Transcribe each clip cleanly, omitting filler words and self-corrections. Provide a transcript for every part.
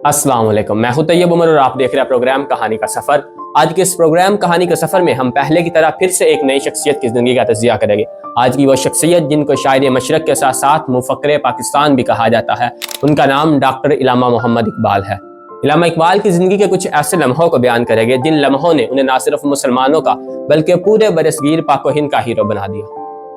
अस्सलाम वालेकुम, मैं हूं तैयब उमर और आप देख रहे हैं प्रोग्राम कहानी का सफर। आज के इस प्रोग्राम कहानी का सफर में हम पहले की तरह फिर से एक नई शख्सियत की जिंदगी का तज़किया करेंगे। आज की वो शख्सियत जिनको शायर मशरक के साथ साथ मुफक्किर पाकिस्तान भी कहा जाता है, उनका नाम डॉक्टर इलामा मोहम्मद इकबाल है। इलामा इकबाल की जिंदगी के कुछ ऐसे लम्हों को बयान करेंगे जिन लम्हों ने उन्हें न सिर्फ मुसलमानों का बल्कि पूरे बरसगीर पाक व हिंद का हीरो बना दिया।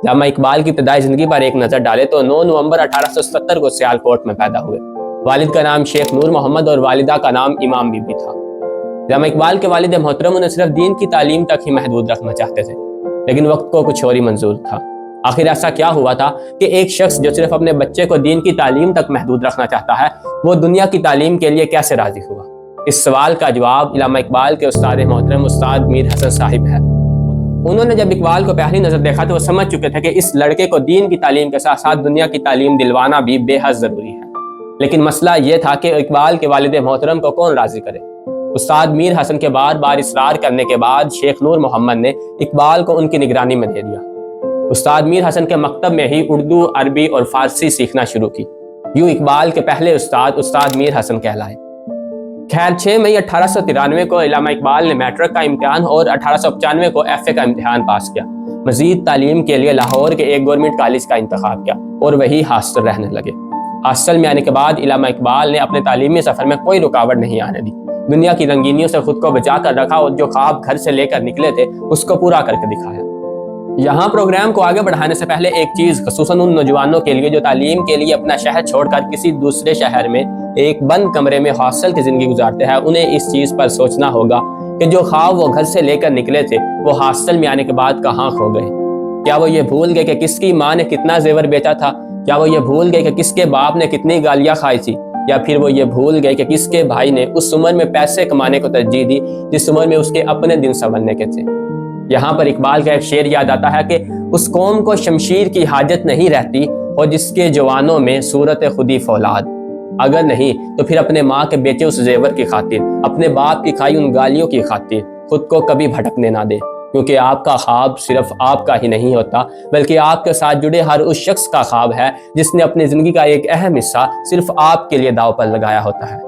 इलामा इकबाल की इब्तदाई जिंदगी पर एक नजर डाले तो 9 नवंबर 1870 को सियालकोट में पैदा हुए। वालिद का नाम शेख नूर मोहम्मद और वालिदा का नाम इमाम बीबी था। इलामा इकबाल के वालिद मोहतरम उन्हें सिर्फ दीन की तालीम तक ही महदूद रखना चाहते थे, लेकिन वक्त को कुछ और ही मंजूर था। आखिर ऐसा क्या हुआ था कि एक शख्स जो सिर्फ अपने बच्चे को दीन की तालीम तक महदूद रखना चाहता है, वो दुनिया की तालीम के लिए कैसे राजी हुआ? इस सवाल का जवाब इलामा इकबाल के उस्ताद मोहतरम उस्ताद मीर हसन साहिब है। उन्होंने जब इकबाल को पहली नजर देखा तो वो समझ चुके थे कि इस लड़के को दीन की तालीम के साथ साथ दुनिया की तालीम दिलवाना भी बेहद जरूरी है। लेकिन मसला ये था कि इकबाल के वालिद मोहतरम को कौन राजी करे। उस्ताद मीर हसन के बार बार इसरार करने के बाद शेख नूर मोहम्मद ने इकबाल को उनकी निगरानी में दे दिया। उस्ताद मीर हसन के मकतब में ही उर्दू, अरबी और फारसी सीखना शुरू की। यूं इकबाल के पहले उस्ताद मीर हसन कहलाए। खैर 6 मई 1893 को इलामा इकबाल ने मैट्रिक का इम्तिहान और 1895 को FA का इम्तिहान पास किया। मजीद तालीम के लिए लाहौर के एक गवर्नमेंट कॉलेज का इंतखाब किया और वही हॉस्टल रहने लगे। हॉस्टल में आने के बाद इलामा इकबाल ने अपने तालीमी सफर में कोई रुकावट नहीं आने दी। दुनिया की रंगीनियों से खुद को बचा कर रखा और जो ख्वाब घर से लेकर निकले थे उसको पूरा करके दिखाया। यहाँ प्रोग्राम को आगे बढ़ाने से पहले एक चीज खुसूसन उन नौजवानों के लिए जो तालीम के लिए अपना शहर छोड़कर किसी दूसरे शहर में एक बंद कमरे में हॉस्टल की जिंदगी गुजारते हैं, उन्हें इस चीज पर सोचना होगा कि जो ख्वाब वो घर से लेकर निकले थे वो हॉस्टल में आने के बाद कहाँ खो गए। क्या वो ये भूल गए कि किसकी माँ ने कितना जेवर बेचा था? क्या वो ये भूल गए कि किसके बाप ने कितनी गालियां खाई थी? या फिर वो ये भूल गए कि किसके भाई ने उस उम्र में पैसे कमाने को तरजीह दी जिस उम्र में उसके अपने दिन संवरने के थे? यहाँ पर इकबाल का एक शेर याद आता है कि उस कौम को शमशीर की हाजत नहीं रहती और जिसके जवानों में सूरत खुदी फौलाद। अगर नहीं तो फिर अपने माँ के बेचे उस जेवर की खातिर, अपने बाप की खाई उन गालियों की खातिर खुद को कभी भटकने ना दे, क्योंकि आपका ख्वाब सिर्फ आपका ही नहीं होता बल्कि आपके साथ जुड़े हर उस शख्स का ख्वाब है जिसने अपनी जिंदगी का एक अहम हिस्सा सिर्फ आपके लिए दांव पर लगाया होता है।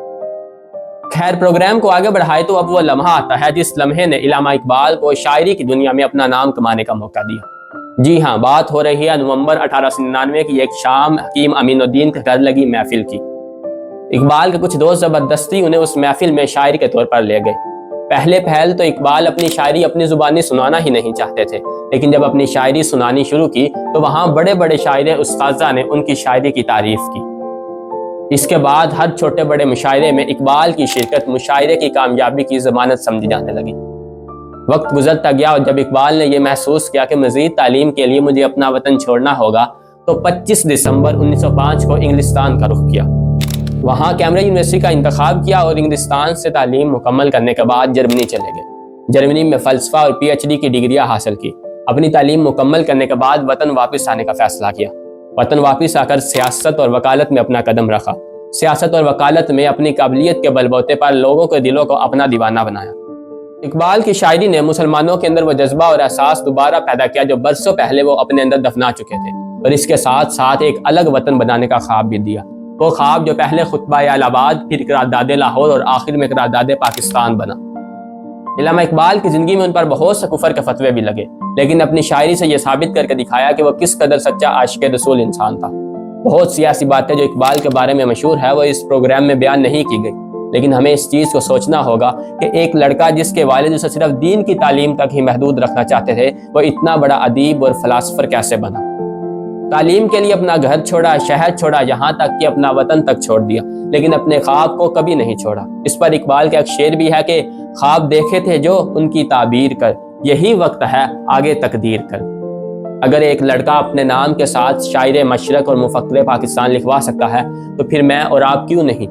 खैर प्रोग्राम को आगे बढ़ाए तो अब वो लम्हा आता है जिस लम्हे ने इलामा इकबाल को शायरी की दुनिया में अपना नाम कमाने का मौका दिया। जी हाँ, बात हो रही है नवंबर 1899 की एक शाम हकीम अमीनुद्दीन के घर लगी महफिल की। इकबाल के कुछ दोस्त जबरदस्ती उन्हें उस महफिल में शायर के तौर पर ले गए। पहले पहल तो इकबाल अपनी शायरी अपनी जुबानी सुनाना ही नहीं चाहते थे, लेकिन जब अपनी शायरी सुनानी शुरू की तो वहाँ बड़े बड़े शायर उस्ताज़ा ने उनकी शायरी की तारीफ की। इसके बाद हर छोटे बड़े मुशायरे में इकबाल की शिरकत मुशायरे की कामयाबी की जमानत समझी जाने लगी। वक्त गुजरता गया और जब इकबाल ने यह महसूस किया कि मजीद तालीम के लिए मुझे अपना वतन छोड़ना होगा तो 25 दिसंबर 1905 को इंग्लिस्तान का रुख किया। वहाँ कैम्ब्रिज यूनिवर्सिटी का इंतखाब किया और इंग्लिस्तान से तालीम मुकम्मल करने के बाद जर्मनी चले गए। जर्मनी में फ़लसफ़ा और PhD की डिग्रियाँ हासिल की। अपनी तालीम मुकम्मल करने के बाद वतन वापस आने का फैसला किया। वतन वापस आकर सियासत और वकालत में अपना कदम रखा। सियासत और वकालत में अपनी काबिलियत के बलबूते पर लोगों के दिलों को अपना दीवाना बनाया। इकबाल की शायरी ने मुसलमानों के अंदर वो जज्बा और एहसास दोबारा पैदा किया जो बरसों पहले वो अपने अंदर दफना चुके थे, और इसके साथ साथ एक अलग वतन बनाने का ख्वाब भी दिया। वो ख्वाब जो पहले खुतबा इलाहाबाद, फिर करारदाद लाहौर और आखिर में करारदाद पाकिस्तान बना। इलामा इकबाल की जिंदगी में उन पर बहुत से कुफर के फतवे भी लगे, लेकिन अपनी शायरी से यह साबित करके दिखाया कि वह किस कदर सच्चा आशिक रसूल इंसान था। बहुत सी ऐसी बातें जो इकबाल के बारे में मशहूर है वो इस प्रोग्राम में बयान नहीं की गई, लेकिन हमें इस चीज़ को सोचना होगा कि एक लड़का जिसके वालिद उसे सिर्फ दीन की तालीम तक ही महदूद रखना चाहते थे, वो इतना बड़ा अदीब और फलासफर कैसे बना। तालीम के लिए अपना घर छोड़ा, शहर छोड़ा, यहाँ तक कि अपना वतन तक छोड़ दिया, लेकिन अपने ख्वाब को कभी नहीं छोड़ा। इस पर इकबाल का एक शेर भी है कि ख्वाब देखे थे जो उनकी ताबीर कर, यही वक्त है आगे तकदीर कर। अगर एक लड़का अपने नाम के साथ शायर मशरक और मुफक्किर पाकिस्तान लिखवा सकता है तो फिर मैं और आप क्यों नहीं।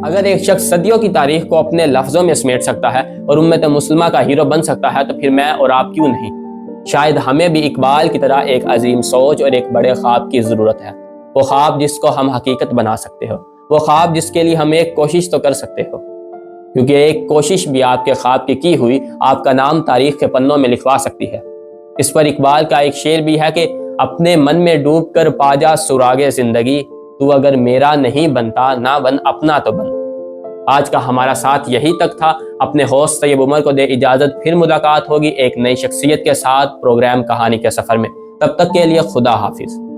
अगर एक शख्स सदियों की तारीख को अपने लफ्जों में समेट सकता है और उम्मत मुस्लिमा का हीरो बन सकता है तो फिर मैं और आप क्यों नहीं। शायद हमें भी इकबाल की तरह एक अजीम सोच और एक बड़े ख्वाब की ज़रूरत है। वो ख्वाब जिसको हम हकीकत बना सकते हो, वो ख्वाब जिसके लिए हम एक कोशिश तो कर सकते हो। کیونکہ ایک کوشش بھی آپ کے خواب کی ہوئی آپ کا نام تاریخ کے پنوں میں لکھوا سکتی ہے۔ اس پر اقبال کا ایک شعر بھی ہے کہ اپنے من میں ڈوب کر پا جا سراغ زندگی، تو اگر میرا نہیں بنتا نہ بن اپنا تو بن۔ آج کا ہمارا ساتھ یہی تک تھا۔ اپنے ہوسٹ طیب عمر کو دے اجازت، پھر ملاقات ہوگی ایک نئی شخصیت کے ساتھ پروگرام کہانی کے سفر میں۔ تب تک کے لیے خدا حافظ۔